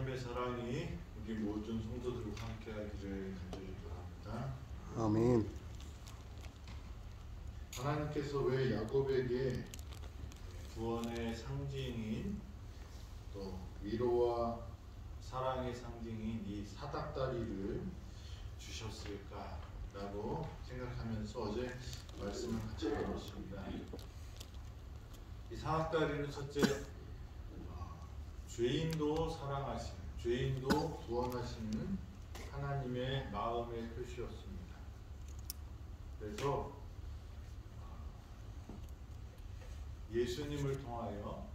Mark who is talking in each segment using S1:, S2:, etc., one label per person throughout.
S1: 하나님의 사랑이 우리 모든 성도들과 함께하기를 간절히 바랍니다.
S2: 아멘.
S1: 하나님께서 왜 야곱에게 구원의 상징인 또 위로와 사랑의 상징인 이 사닥다리를 주셨을까라고 생각하면서 어제 말씀을 같이 나눴습니다. 이 사닥다리는 첫째 죄인도 사랑하시는, 죄인도 구원하시는 하나님의 마음의 표시였습니다. 그래서 예수님을 통하여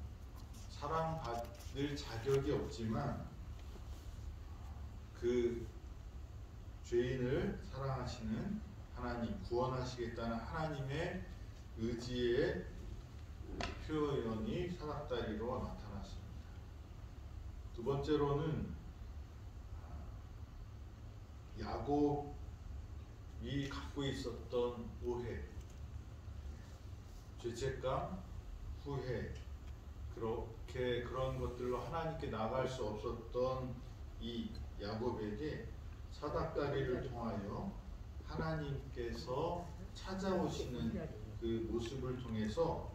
S1: 사랑받을 자격이 없지만 그 죄인을 사랑하시는 하나님, 구원하시겠다는 하나님의 의지의 표현이 사닥다리로 나타났습니다. 두 번째로는 야곱이 갖고 있었던 오해, 죄책감, 후회, 그런 것들로 하나님께 나갈 수 없었던 이 야곱에게 사닥다리를 통하여 하나님께서 찾아오시는 그 모습을 통해서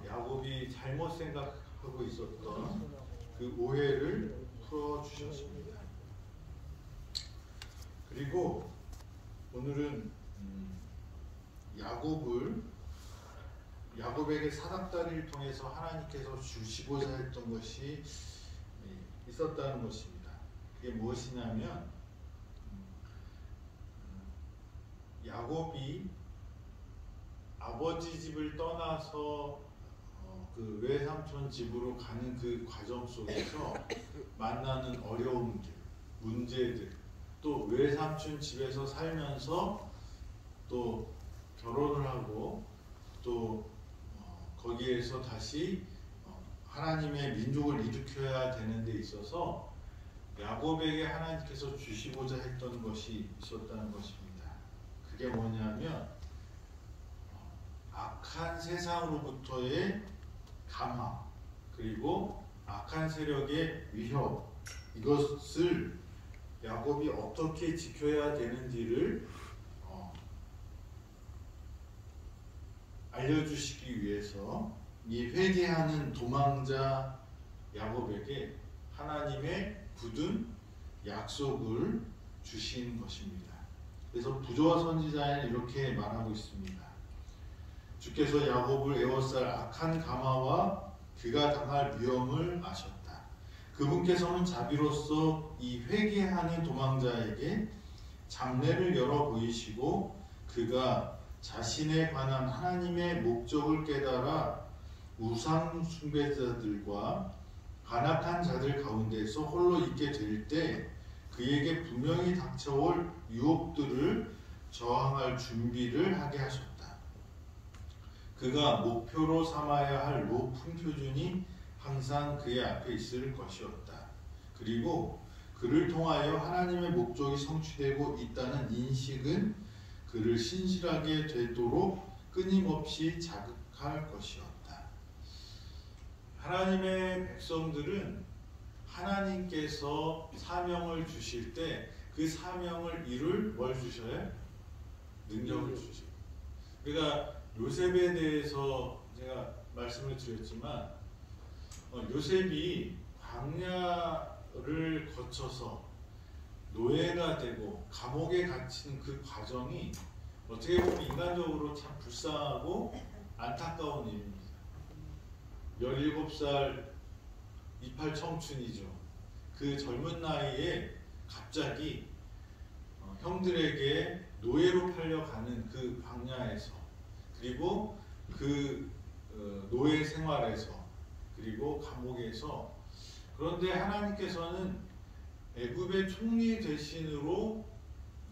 S1: 야곱이 잘못 생각하고 있었던 그 오해를 풀어주셨습니다. 그리고 오늘은 야곱에게 사닥다리를 통해서 하나님께서 주시고자 했던 것이 있었다는 것입니다. 그게 무엇이냐면 야곱이 아버지 집을 떠나서 그 외삼촌 집으로 가는 그 과정 속에서 만나는 어려움들, 문제들, 또 외삼촌 집에서 살면서 또 결혼을 하고 또 거기에서 다시 하나님의 민족을 일으켜야 되는 데 있어서 야곱에게 하나님께서 주시고자 했던 것이 있었다는 것입니다. 그게 뭐냐면 악한 세상으로부터의 감화, 그리고 악한 세력의 위협, 이것을 야곱이 어떻게 지켜야 되는지를 알려주시기 위해서 이 회개하는 도망자 야곱에게 하나님의 굳은 약속을 주신 것입니다. 그래서 부조와 선지자에는 이렇게 말하고 있습니다. 주께서 야곱을 에워쌀 악한 가마와 그가 당할 위험을 아셨다. 그분께서는 자비로서 이 회개하는 도망자에게 잡내를 열어 보이시고 그가 자신에 관한 하나님의 목적을 깨달아 우상 숭배자들과 간악한 자들 가운데서 홀로 있게 될 때 그에게 분명히 닥쳐올 유혹들을 저항할 준비를 하게 하셨다. 그가 목표로 삼아야 할 높은 표준이 항상 그의 앞에 있을 것이었다. 그리고 그를 통하여 하나님의 목적이 성취되고 있다는 인식은 그를 신실하게 되도록 끊임없이 자극할 것이었다. 하나님의 백성들은 하나님께서 사명을 주실 때 그 사명을 이룰 뭘 주셔요? 능력을 주시고. 그러니까 요셉에 대해서 제가 말씀을 드렸지만 요셉이 광야를 거쳐서 노예가 되고 감옥에 갇힌 그 과정이 어떻게 보면 인간적으로 참 불쌍하고 안타까운 일입니다. 17살 이팔 청춘이죠. 그 젊은 나이에 갑자기 형들에게 노예로 팔려가는 그 광야에서, 그리고 그 노예 생활에서, 그리고 감옥에서, 그런데 하나님께서는 애굽의 총리 대신으로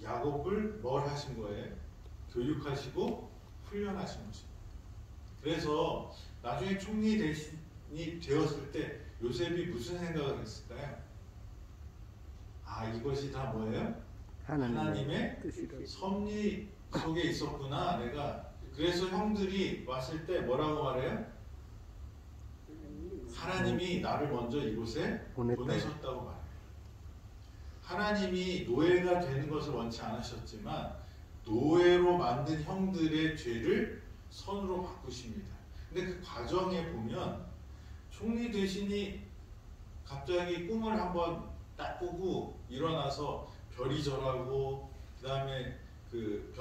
S1: 야곱을 뭘 하신 거예요? 교육하시고 훈련하신 것입니다. 그래서 나중에 총리 대신이 되었을 때 요셉이 무슨 생각을 했을까요? 이것이 다 뭐예요? 하나님의 섭리 속에 있었구나. 내가 그래서 형들이 왔을 때 뭐라고 말해요? 하나님이 나를 먼저 이곳에
S2: 보냈다.
S1: 보내셨다고 말해요. 하나님이 노예가 되는 것을 원치 않으셨지만 노예로 만든 형들의 죄를 선으로 바꾸십니다. 근데 그 과정에 보면 총리 대신이 갑자기 꿈을 한번 딱 꾸고 일어나서 별이 절하고 그 다음에 그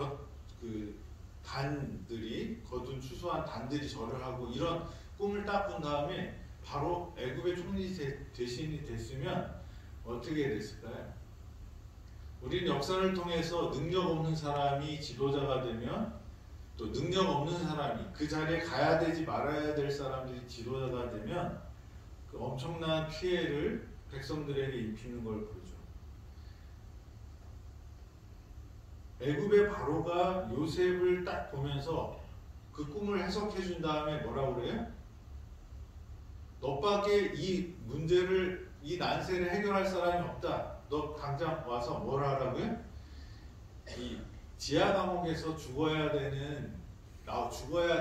S1: 단들이 거둔 추수한 단들이 절을 하고 이런 꿈을 딱 꾼 다음에 바로 애굽의 총리 대신이 됐으면 어떻게 됐을까요? 우리는 역사를 통해서 능력 없는 사람이 지도자가 되면 또 능력 없는 사람이 그 자리에 가야 되지 말아야 될 사람들이 지도자가 되면 그 엄청난 피해를 백성들에게 입히는 걸 보죠. 애굽의 바로가 요셉을 딱 보면서 그 꿈을 해석해 준 다음에 뭐라고 그래요? 너밖에 이 문제를 이 난세를 해결할 사람이 없다. 너 당장 와서 뭘 하라고요? 이 지하 감옥에서 죽어야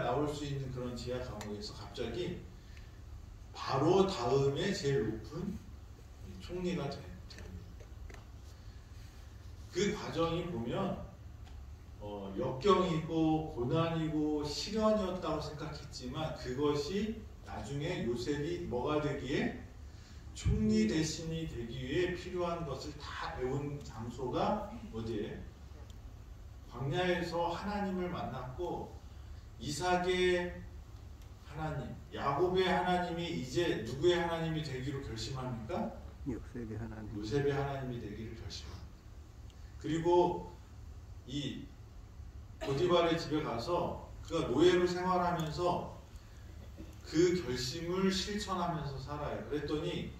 S1: 나올 수 있는 그런 지하 감옥에서 갑자기 바로 다음에 제일 높은 총리가 됩니다. 그 과정이 보면 역경이고 고난이고 시련이었다고 생각했지만 그것이 나중에 요셉이 뭐가 되기에 총리 대신이 되기 위해 필요한 것을 다 배운 장소가 어디에? 광야에서 하나님을 만났고 이삭의 하나님, 야곱의 하나님이 이제 누구의 하나님이 되기로 결심합니까?
S2: 요셉의 하나님.
S1: 요셉의 하나님이 되기를 결심합니다. 그리고 이 보디발의 집에 가서 그가 노예로 생활하면서 그 결심을 실천하면서 살아요. 그랬더니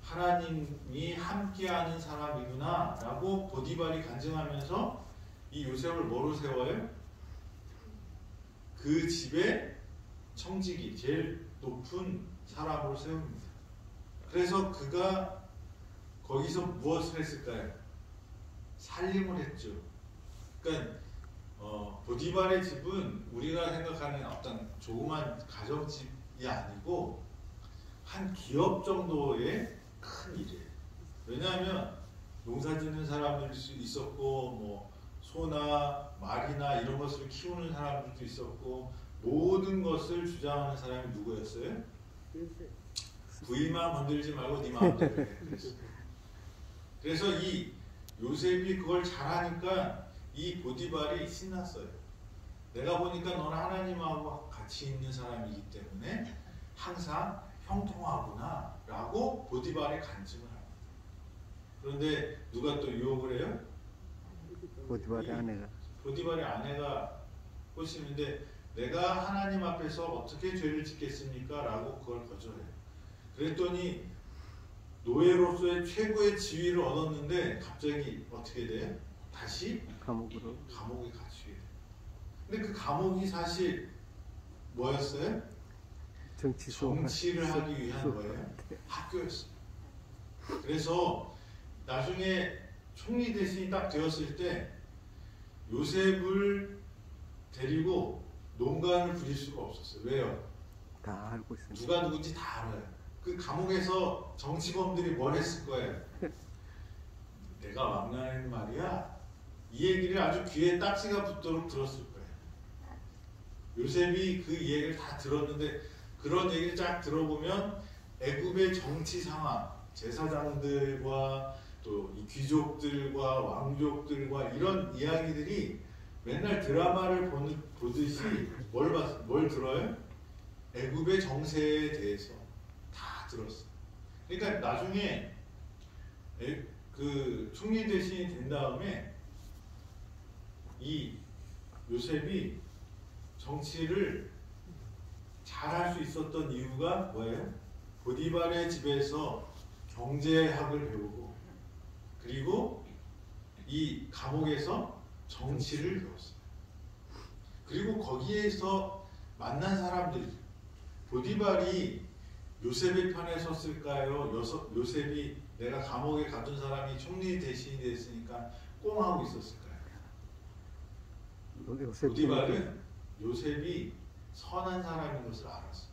S1: 하나님이 함께하는 사람이구나 라고 보디발이 간증하면서 이 요셉을 뭐로 세워요? 그 집의 청지기, 제일 높은 사람으로 세웁니다. 그래서 그가 거기서 무엇을 했을까요? 살림을 했죠. 그러니까 보디발의 집은 우리가 생각하는 어떤 조그만 가정집이 아니고 한 기업 정도의 큰 일이에요. 왜냐하면 농사 짓는 사람들도 있었고 뭐 소나 말이나 이런 것을 키우는 사람들도 있었고 모든 것을 주장하는 사람이 누구였어요? 부위만 건들지 말고 네 마음대로 해. 그래서 이 요셉이 그걸 잘하니까 이 보디발이 신났어요. 내가 보니까 너는 하나님하고 같이 있는 사람이기 때문에 항상 형통하구나 라고 보디발이 간증을 합니다. 그런데 누가 또 유혹을 해요?
S2: 보디발의 아내가.
S1: 보디발의 아내가 꼬시는데 내가 하나님 앞에서 어떻게 죄를 짓겠습니까? 라고 그걸 거절해요. 그랬더니 노예로서의 최고의 지위를 얻었는데 갑자기 어떻게 돼요? 다시 감옥에 갇히게 돼요. 근데 그 감옥이 사실 뭐였어요? 정치를 하기 위한 거예요. 학교였어요. 그래서 나중에 총리 대신이 딱 되었을 때 요셉을 데리고 농간을 부릴 수가 없었어요. 왜요?
S2: 다 알고 있습니다.
S1: 누가 누군지 다 알아요. 그 감옥에서 정치범들이 뭘 했을 거예요? 내가 왕년에는 말이야 이 얘기를 아주 귀에 딱지가 붙도록 들었을 거예요. 요셉이 그 얘기를 다 들었는데 그런 얘기를 쫙 들어보면 애굽의 정치 상황, 제사장들과 또 이 귀족들과 왕족들과 이런 이야기들이 맨날 드라마를 보듯이 뭘 들어요? 애굽의 정세에 대해서 다 들었어요. 그러니까 나중에 그 총리 대신이 된 다음에 이 요셉이 정치를 잘할 수 있었던 이유가 뭐예요? 보디발의 집에서 경제학을 배우고 그리고 이 감옥에서 정치를 배웠어요. 그리고 거기에서 만난 사람들 보디발이 요셉의 편에 섰을까요? 요셉이 내가 감옥에 가둔 사람이 총리 대신이 됐으니까 꽁하고 있었을까요? 보디발은 요셉이 선한 사람인 것을 알았어요.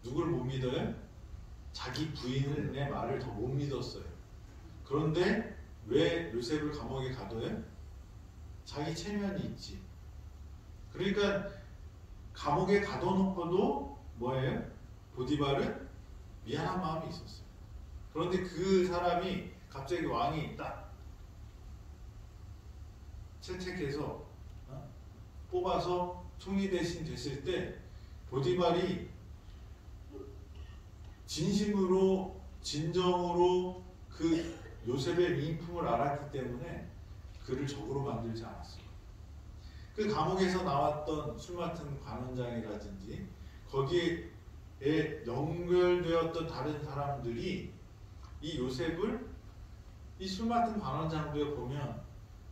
S1: 누굴 못 믿어요? 자기 부인의 말을 더 못 믿었어요. 그런데 왜 요셉을 감옥에 가둬요? 자기 체면이 있지. 그러니까 감옥에 가둬놓고도 뭐예요? 보디발은 미안한 마음이 있었어요. 그런데 그 사람이 갑자기 왕이 딱 채택해서 뽑아서 총리 대신 됐을 때 보디발이 진심으로 진정으로 그 요셉의 미인품을 알았기 때문에 그를 적으로 만들지 않았어요. 그 감옥에서 나왔던 술 맡은 관원장이라든지 거기에 연결되었던 다른 사람들이 이 요셉을 이 술 맡은 관원장들 보면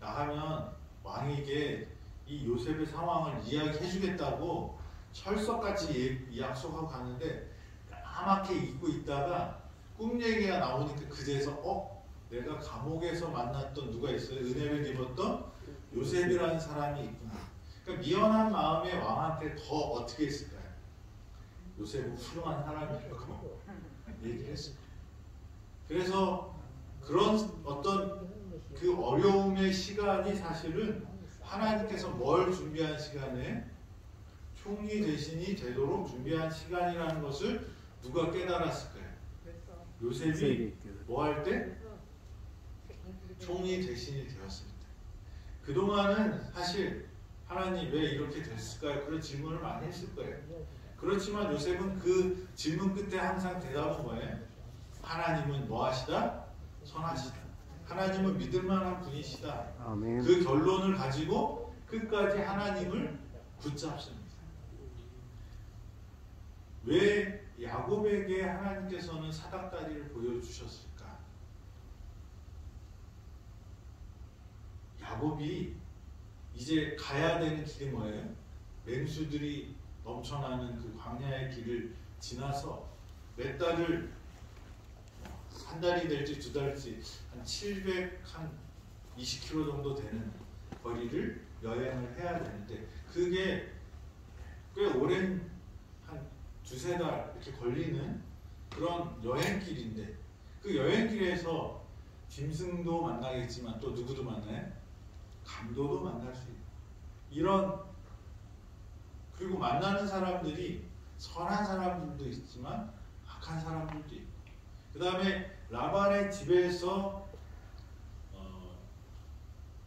S1: 나가면 왕에게 이 요셉의 상황을 이야기해 주겠다고 철석같이 약속하고 가는데 까맣게 잊고 있다가 꿈 얘기가 나오니까 그제서 내가 감옥에서 만났던 누가 있어요? 은혜를 입었던 요셉이라는 사람이 있구나. 그러니까 미련한 마음에 왕한테 더 어떻게 했을까요? 요셉은 훌륭한 사람이라고 얘기를 했을 거예요. 그래서 그런 어떤 그 어려움의 시간이 사실은 하나님께서 뭘 준비한 시간에 총리 대신이 되도록 준비한 시간이라는 것을 누가 깨달았을까요? 요셉이 뭐 할 때? 총리 대신이 되었을 때. 그동안은 사실 하나님 왜 이렇게 됐을까요? 그런 질문을 많이 했을 거예요. 그렇지만 요셉은 그 질문 끝에 항상 대답은 뭐예요? 하나님은 뭐 하시다? 선하시다. 하나님은 믿을 만한 분이시다.
S2: 아멘.
S1: 그 결론을 가지고 끝까지 하나님을 붙잡습니다. 왜 야곱에게 하나님께서는 사닥다리를 보여주셨을까? 야곱이 이제 가야 되는 길이 뭐예요? 맹수들이 넘쳐나는 그 광야의 길을 지나서 몇 달을 한 달이 될지 두 달일지 한 720km 정도 되는 거리를 여행을 해야 되는데 그게 꽤 오랜 한 두세 달 이렇게 걸리는 그런 여행길인데 그 여행길에서 짐승도 만나겠지만 또 누구도 만나요? 강도도 만날 수 있고 이런 그리고 만나는 사람들이 선한 사람들도 있지만 악한 사람들도 있고 그 다음에 라반의 집에서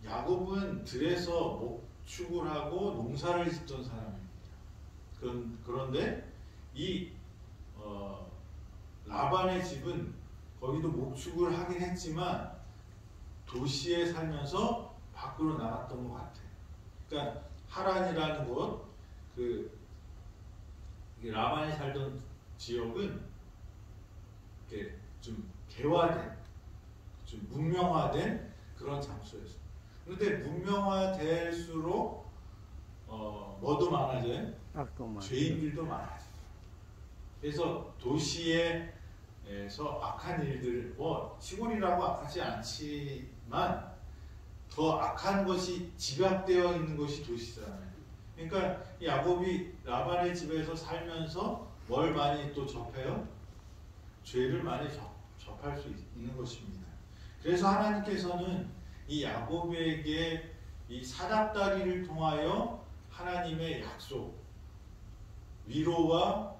S1: 야곱은 들에서 목축을 하고 농사를 짓던 사람입니다. 그런데 이 라반의 집은 거기도 목축을 하긴 했지만 도시에 살면서 밖으로 나갔던 것 같아요. 그러니까 하란이라는 곳, 라반이 살던 지역은 이렇게 좀 개화된, 좀 문명화된 그런 장소였어요. 그런데 문명화될수록 뭐도 많아져요? 죄인들도 많아져요. 그래서 도시에서 악한 일들, 뭐 시골이라고 악하지 않지만 더 악한 것이 집약되어 있는 것이 도시잖아요. 그러니까 야곱이 라반의 집에서 살면서 뭘 많이 또 접해요? 죄를 많이 접할 수 있는 것입니다. 그래서 하나님께서는 이 야곱에게 이 사닥다리를 통하여 하나님의 약속, 위로와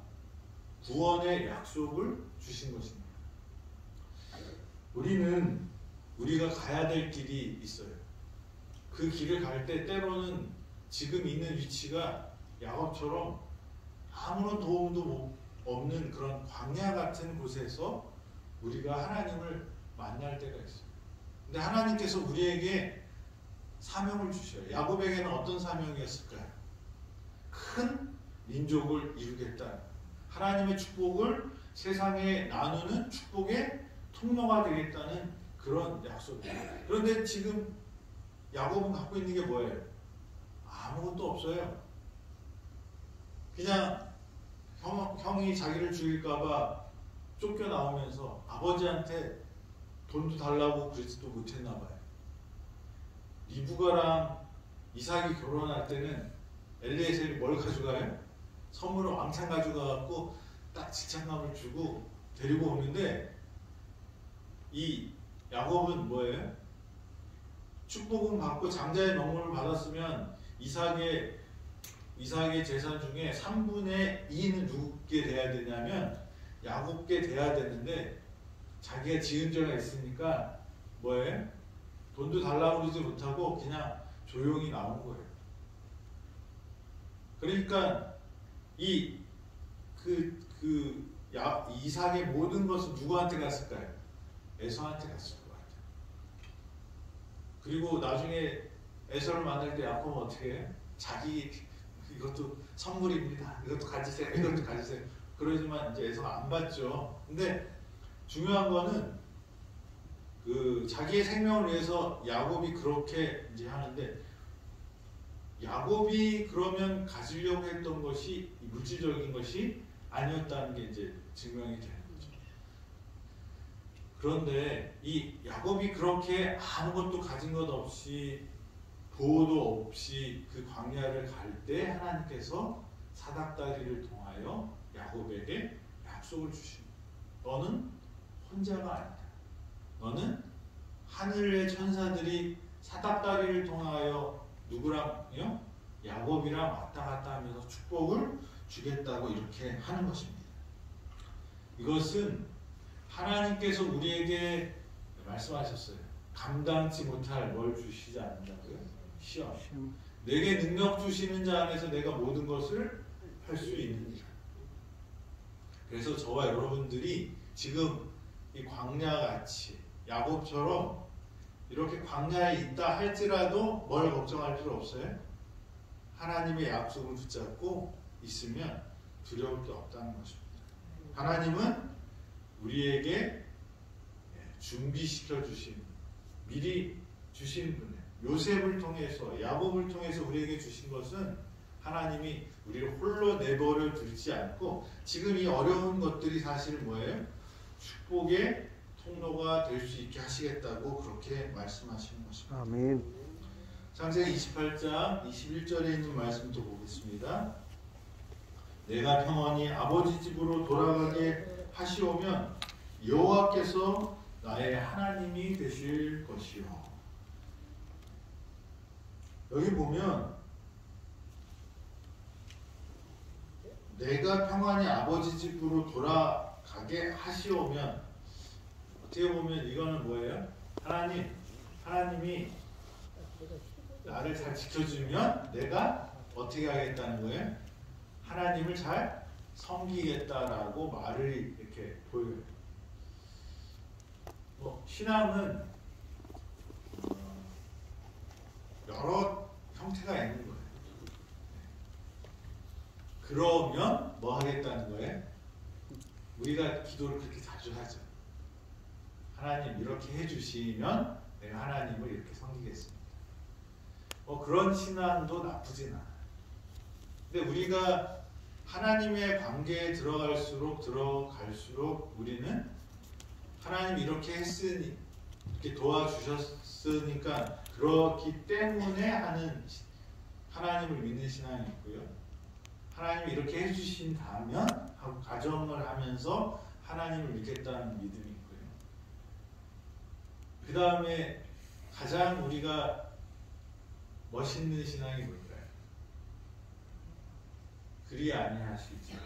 S1: 구원의 약속을 주신 것입니다. 우리가 가야 될 길이 있어요. 그 길을 갈 때 때로는 지금 있는 위치가 야곱처럼 아무런 도움도 없는 그런 광야 같은 곳에서 우리가 하나님을 만날 때가 있어요. 근데 하나님께서 우리에게 사명을 주셔요. 야곱에게는 어떤 사명이었을까요? 큰 민족을 이루겠다. 하나님의 축복을 세상에 나누는 축복의 통로가 되겠다는 그런 약속이에요. 그런데 지금 야곱은 갖고 있는 게 뭐예요? 아무것도 없어요. 그냥 형이 자기를 죽일까봐 쫓겨나오면서 아버지한테 돈도 달라고 그러지도 못했나 봐요. 리브가랑 이삭이 결혼할 때는 엘리에셀이 뭘 가져가요? 선물을 왕창 가져가갖고 딱 직장감을 주고 데리고 오는데 이 야곱은 뭐예요? 축복은 받고 장자의 명령을 받았으면 이삭의 재산 중에 3분의 2는 누구께 돼야 되냐면 야곱께 돼야 되는데 자기가 지은 죄가 있으니까 뭐예요? 돈도 달라고 그러지 못하고 그냥 조용히 나온 거예요. 그러니까 이삭의 모든 것은 누구한테 갔을까요? 에서한테 갔을 것 같아요. 그리고 나중에 에서를 만날 때 야곱은 어떻게 해요? 자기 이것도 선물입니다. 이것도 가지세요. 이것도 가지세요. 그러지만 이제 에서가 안 받죠. 근데 중요한 거는 그 자기의 생명을 위해서 야곱이 그렇게 이제 하는데 야곱이 그러면 가지려고 했던 것이 물질적인 것이 아니었다는 게 이제 증명이 되는 거죠. 그런데 이 야곱이 그렇게 아무것도 가진 것 없이 보호도 없이 그 광야를 갈 때 하나님께서 사닥다리를 통하여 야곱에게 약속을 주십니다. 너는 혼자가 아니다. 너는 하늘의 천사들이 사닥다리를 통하여 누구랑요? 야곱이랑 왔다 갔다 하면서 축복을 주겠다고 이렇게 하는 것입니다. 이것은 하나님께서 우리에게 말씀하셨어요. 감당치 못할 뭘 주시지 않는다고요? 시험. 내게 능력 주시는 자 안에서 내가 모든 것을 할 수 있느니라. 그래서 저와 여러분들이 지금 이 광야같이 야곱처럼 이렇게 광야에 있다 할지라도 뭘 걱정할 필요 없어요. 하나님의 약속을 붙잡고 있으면 두려울 게 없다는 것입니다. 하나님은 우리에게 준비시켜 주신, 미리 주신 분의 요셉을 통해서, 야곱을 통해서 우리에게 주신 것은 하나님이 우리를 홀로 내버려 두지 않고 지금 이 어려운 것들이 사실 뭐예요? 축복의 통로가 될 수 있게 하시겠다고 그렇게 말씀하시는 것입니다.
S2: 아멘.
S1: 창세기 28장 21절에 있는 말씀도 보겠습니다. 내가 평안히 아버지 집으로 돌아가게 하시오면 여호와께서 나의 하나님이 되실 것이요. 여기 보면 내가 평안히 아버지 집으로 돌아가게 하시오면, 어떻게 보면 이거는 뭐예요? 하나님이 나를 잘 지켜주면 내가 어떻게 하겠다는 거예요? 하나님을 잘 섬기겠다라고 말을 이렇게 보여요. 신앙은 여러 형태가 있는 거예요. 그러면 뭐 하겠다는 거예요? 우리가 기도를 그렇게 자주 하죠. 하나님 이렇게 해주시면 내가 하나님을 이렇게 섬기겠습니다. 그런 신앙도 나쁘진 않아요. 근데 우리가 하나님의 관계에 들어갈수록 우리는 하나님 이렇게 했으니, 이렇게 도와주셨으니까 그렇기 때문에 하는 하나님을 믿는 신앙이 있고요. 하나님이 이렇게 해주신다면 하고 가정을 하면서 하나님을 믿겠다는 믿음이 있고요. 그 다음에 가장 우리가 멋있는 신앙이 뭘까요? 그리 아니하시지.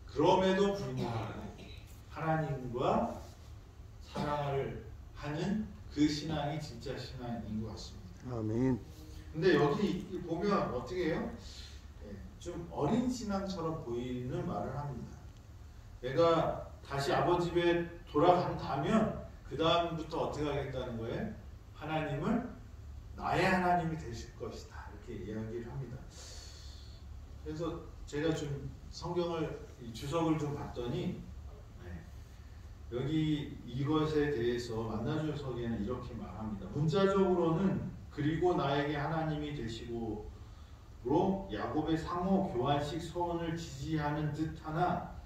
S1: 그럼에도 불구하고 하나님과 사랑을 하는 그 신앙이 진짜 신앙인 것 같습니다.
S2: 아멘.
S1: 근데 여기 보면 어떻게 해요? 좀 어린 신앙처럼 보이는 말을 합니다. 내가 다시 아버지 집에 돌아간다면 그 다음부터 어떻게 하겠다는 거예요? 하나님을 나의 하나님이 되실 것이다, 이렇게 이야기를 합니다. 그래서 제가 좀 성경을 주석을 좀 봤더니 여기 이것에 대해서 만나주석에는 이렇게 말합니다. 문자적으로는 그리고 나에게 하나님이 되시고로 야곱의 상호 교환식 소원을 지지하는 듯하나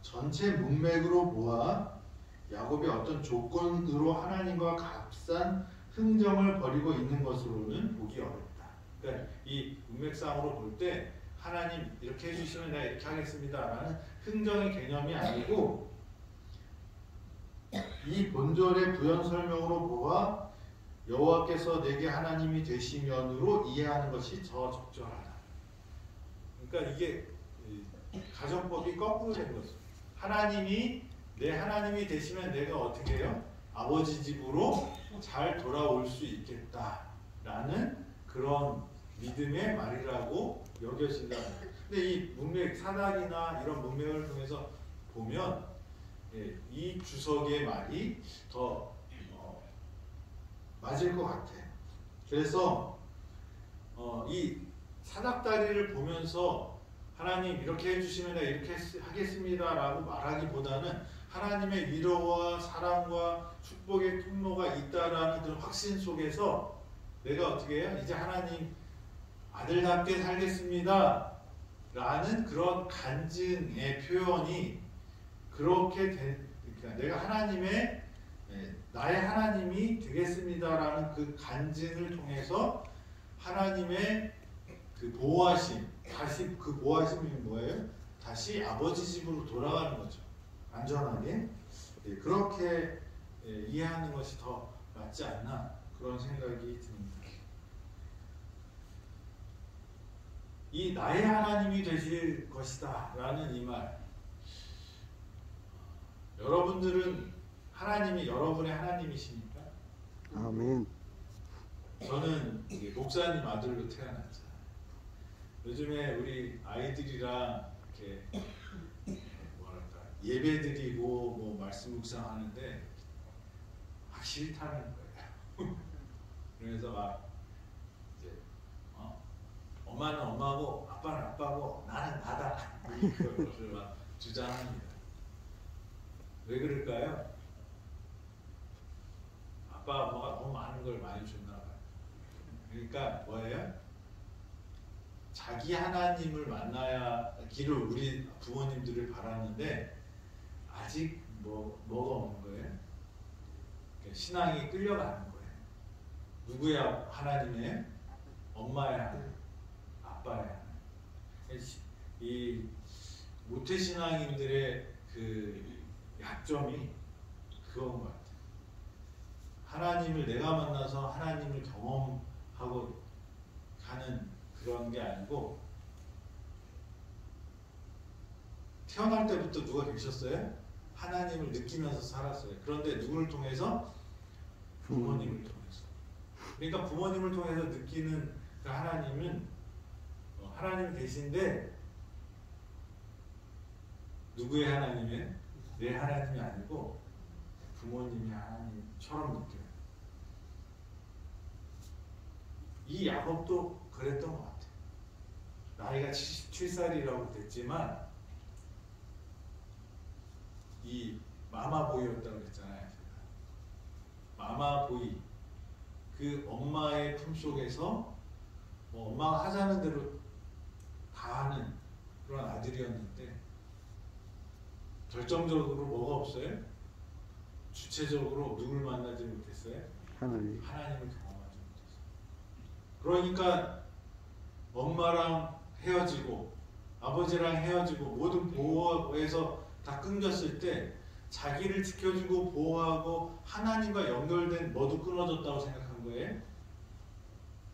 S1: 전체 문맥으로 보아 야곱이 어떤 조건으로 하나님과 값싼 흥정을 벌이고 있는 것으로는 보기 어렵다. 그러니까 이 문맥상으로 볼 때 하나님 이렇게 해주시면 내가 이렇게 하겠습니다라는 흥정의 개념이 아니고 이 본절의 부연 설명으로 보아 여호와께서 내게 하나님이 되시면으로 이해하는 것이 더 적절하다. 그러니까 이게 가정법이 거꾸로 된 거죠. 하나님이 내 하나님이 되시면 내가 어떻게 해요? 아버지 집으로 잘 돌아올 수 있겠다라는 그런 믿음의 말이라고 여겨진다. 근데 이 문맥 사닥이나 이런 문맥을 통해서 보면 이 주석의 말이 더 맞을 것 같아요. 그래서 이 사닥다리를 보면서 하나님 이렇게 해주시면 내가 이렇게 하겠습니다라고 말하기보다는 하나님의 위로와 사랑과 축복의 통로가 있다라는 그런 확신 속에서 내가 어떻게 해요? 이제 하나님 아들답게 살겠습니다 라는 그런 간증의 표현이 그렇게 그러니까 내가 하나님의 나의 하나님이 되겠습니다라는 그 간증을 통해서 하나님의 그 보호하심, 다시 그 보호하심이 뭐예요? 다시 아버지 집으로 돌아가는 거죠. 안전하게. 그렇게 이해하는 것이 더 맞지 않나 그런 생각이 듭니다. 이 나의 하나님이 되실 것이다 라는 이 말, 여러분들은 하나님이 여러분의 하나님이십니까?
S2: 아멘.
S1: 저는 목사님 아들로 태어났잖아요. 요즘에 우리 아이들이랑 이렇게 뭐랄까 예배드리고 뭐 말씀 묵상하는데 싫다는 거예요. 그래서 막 이제 엄마는 엄마고 아빠는 아빠고 나는 나다 이걸 막 주장합니다. 왜 그럴까요? 아빠 엄마가 너무 많은 걸 많이 줬나 봐요. 그러니까 뭐예요? 자기 하나님을 만나기를 우리 부모님들을 바라는데 아직 뭐가 없는 거예요? 신앙이 끌려가는 거예요. 누구야 하나님이에요? 엄마의 하나님, 아빠의 하나님. 이 모태신앙인들의 그 약점이 그건 것 같아요. 하나님을 내가 만나서 하나님을 경험하고 가는 그런 게 아니고 태어날 때부터 누가 계셨어요? 하나님을 느끼면서 살았어요. 그런데 누구를 통해서? 부모님을 통해서. 그러니까 부모님을 통해서 느끼는 그 하나님은 하나님 계신데 누구의 하나님이에요? 내 하나님이 아니고 부모님의 하나님처럼 느껴요. 이 야곱도 그랬던 것 같아요. 나이가 77살이라고 됐지만 이 마마보이였다고 그랬잖아요. 마마보이, 그 엄마의 품속에서 뭐 엄마가 하자는 대로 다 하는 그런 아들이었는데 결정적으로 뭐가 없어요? 주체적으로 누굴 만나지 못했어요? 하나님을 경험하지 못했어요. 그러니까 엄마랑 헤어지고 아버지랑 헤어지고 모든 보호에서 다 끊겼을 때 자기를 지켜주고 보호하고 하나님과 연결된 뭐도 끊어졌다고 생각한 거예요?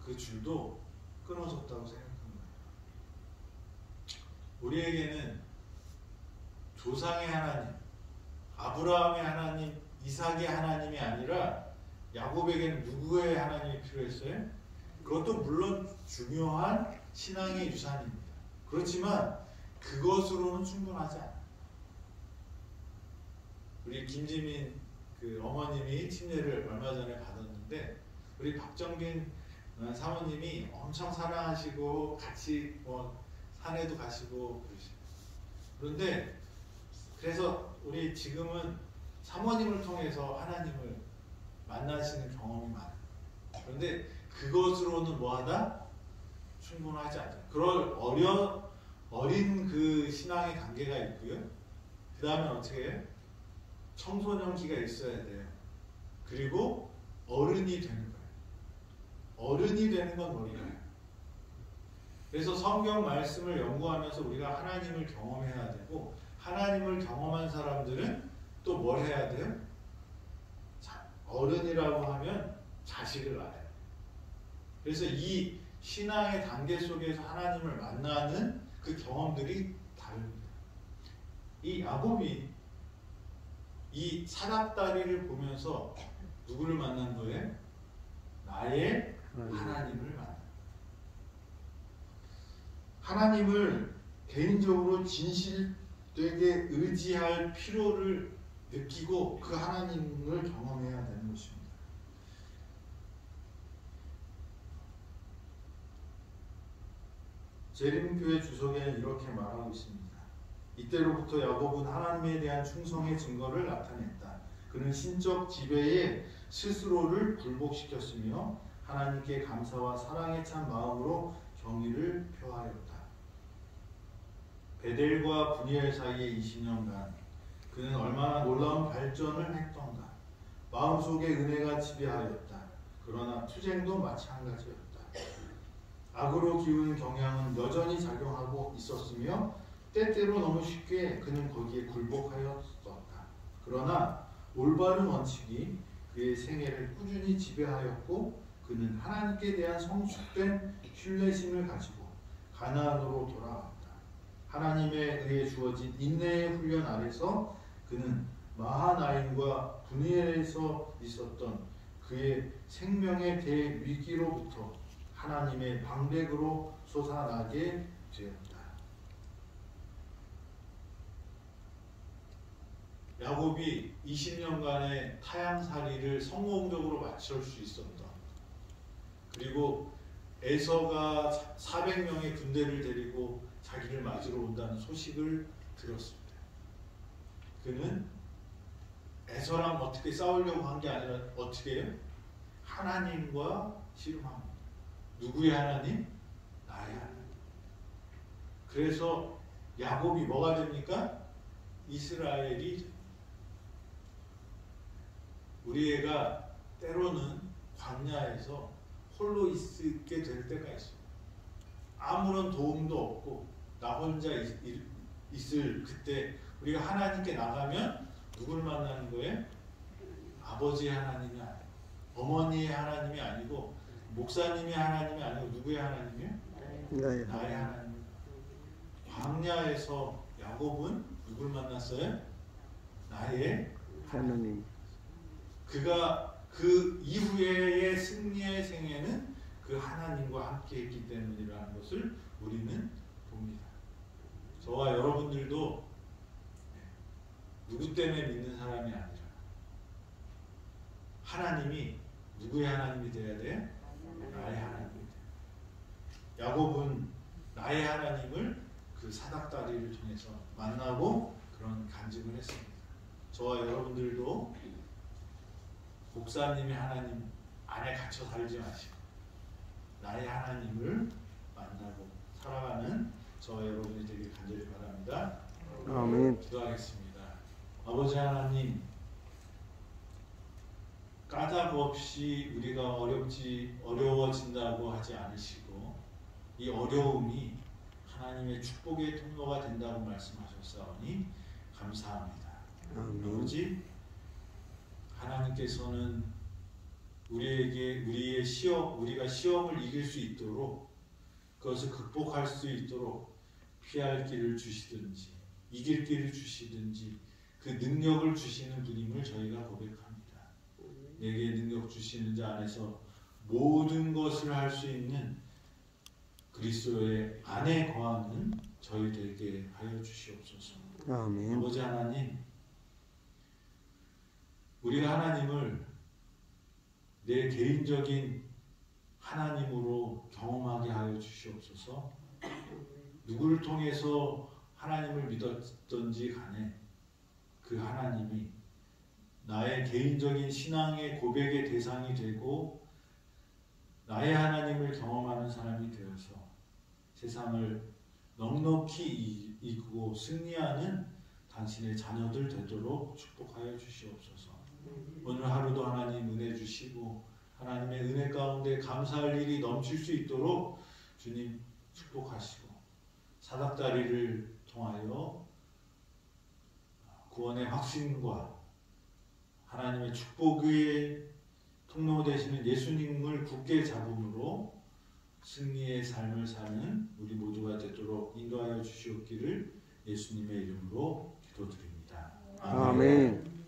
S1: 그 줄도 끊어졌다고 생각한 거예요. 우리에게는 조상의 하나님, 아브라함의 하나님, 이삭의 하나님이 아니라 야곱에게는 누구의 하나님이 필요했어요? 그것도 물론 중요한 신앙의 유산입니다. 그렇지만 그것으로는 충분하지 않아요. 우리 김지민 그 어머님이 침례를 얼마 전에 받았는데 우리 박정빈 사모님이 엄청 사랑하시고 같이 뭐 산에도 가시고 그러시고 그런데 그래서 우리 지금은 사모님을 통해서 하나님을 만나시는 경험이 많아요. 그런데 그것으로는 뭐하다? 충분하지 않다. 그럴 어린 그 신앙의 단계가 있고요. 그 다음에 어떻게 해요? 청소년기가 있어야 돼요. 그리고 어른이 되는 거예요. 어른이 되는 건 뭘까요? 그래서 성경 말씀을 연구하면서 우리가 하나님을 경험해야 되고, 하나님을 경험한 사람들은 또 뭘 해야 돼요? 어른이라고 하면 자식을 낳아요. 그래서 이 신앙의 단계 속에서 하나님을 만나는 그 경험들이 다릅니다. 이 야곱이 이 사납다리를 보면서 누구를 만난 거예요? 나의 하나님을 만난. 하나님을 개인적으로 진실되게 의지할 필요를 느끼고 그 하나님을 경험해야 되는 것입니다. 재림교회 주석에는 이렇게 말하고 있습니다. 이때로부터 야곱은 하나님에 대한 충성의 증거를 나타냈다. 그는 신적 지배에 스스로를 굴복시켰으며 하나님께 감사와 사랑에 찬 마음으로 경의를 표하였다. 베델과 분이엘 사이의 20년간 그는 얼마나 놀라운 발전을 했던가. 마음속에 은혜가 지배하였다. 그러나 투쟁도 마찬가지였다. 악으로 기우는 경향은 여전히 작용하고 있었으며 때때로 너무 쉽게 그는 거기에 굴복하였었다. 그러나 올바른 원칙이 그의 생애를 꾸준히 지배하였고 그는 하나님께 대한 성숙된 신뢰심을 가지고 가나안으로 돌아왔다. 하나님에 의해 주어진 인내의 훈련 아래서 그는 마하나임과 분이엘에서 있었던 그의 생명의 대위기로부터 하나님의 방백으로 솟아나게 되었다. 야곱이 20년간의 타향살이를 성공적으로 마칠 수 있었던, 그리고 에서가 400명의 군대를 데리고 자기를 맞으러 온다는 소식을 들었습니다. 그는 에서랑 어떻게 싸우려고 한 게 아니라 어떻게 해요? 하나님과 씨름합니다. 누구의 하나님? 나의 하나님. 그래서 야곱이 뭐가 됩니까? 이스라엘이. 우리 애가 때로는 광야에서 홀로 있게 될 때가 있어요. 아무런 도움도 없고 나 혼자 있을 그때 우리가 하나님께 나가면 누굴 만나는 거예요? 아버지의 하나님이 아니고, 어머니의 하나님이 아니고, 목사님의 하나님이 아니고 누구의 하나님이에요? 나의 하나님. 광야에서 야곱은 누굴 만났어요? 나의 하나님. 그가 그 이후의 승리의 생애는 그 하나님과 함께 했기 때문이라는 것을 우리는 봅니다. 저와 여러분들도 누구 때문에 믿는 사람이 아니라 하나님이 누구의 하나님이 되어야 돼? 나의 하나님이 돼. 야곱은 나의 하나님을 그 사닥다리를 통해서 만나고 그런 간증을 했습니다. 저와 여러분들도 목사님의 하나님 안에 갇혀 살지 마시고 나의 하나님을 만나고 살아가는 저와 여러분이 되길 간절히 바랍니다.
S2: 아멘.
S1: 기도하겠습니다. 아버지 하나님, 까닭 없이 우리가 어려워진다고 하지 않으시고 이 어려움이 하나님의 축복의 통로가 된다고 말씀하셨사오니 감사합니다. 아버지, 하나님께서는 우리가 시험을 이길 수 있도록, 그것을 극복할 수 있도록 피할 길을 주시든지 이길 길을 주시든지 그 능력을 주시는 분임을 저희가 고백합니다. 내게 능력 주시는 자 안에서 모든 것을 할 수 있는 그리스도의 안에 거하는 저희 되게 하여 주시옵소서.
S2: 아멘.
S1: 아버지 하나님, 우리가 하나님을 내 개인적인 하나님으로 경험하게 하여 주시옵소서. 누구를 통해서 하나님을 믿었던지 간에 그 하나님이 나의 개인적인 신앙의 고백의 대상이 되고 나의 하나님을 경험하는 사람이 되어서 세상을 넉넉히 이기고 승리하는 당신의 자녀들 되도록 축복하여 주시옵소서. 오늘 하루도 하나님 은혜 주시고 하나님의 은혜 가운데 감사할 일이 넘칠 수 있도록 주님 축복하시고 사닥다리를 통하여 구원의 확신과 하나님의 축복의 통로 되시는 예수님을 굳게 잡음으로 승리의 삶을 사는 우리 모두가 되도록 인도하여 주시옵기를 예수님의 이름으로 기도드립니다.
S2: 아멘.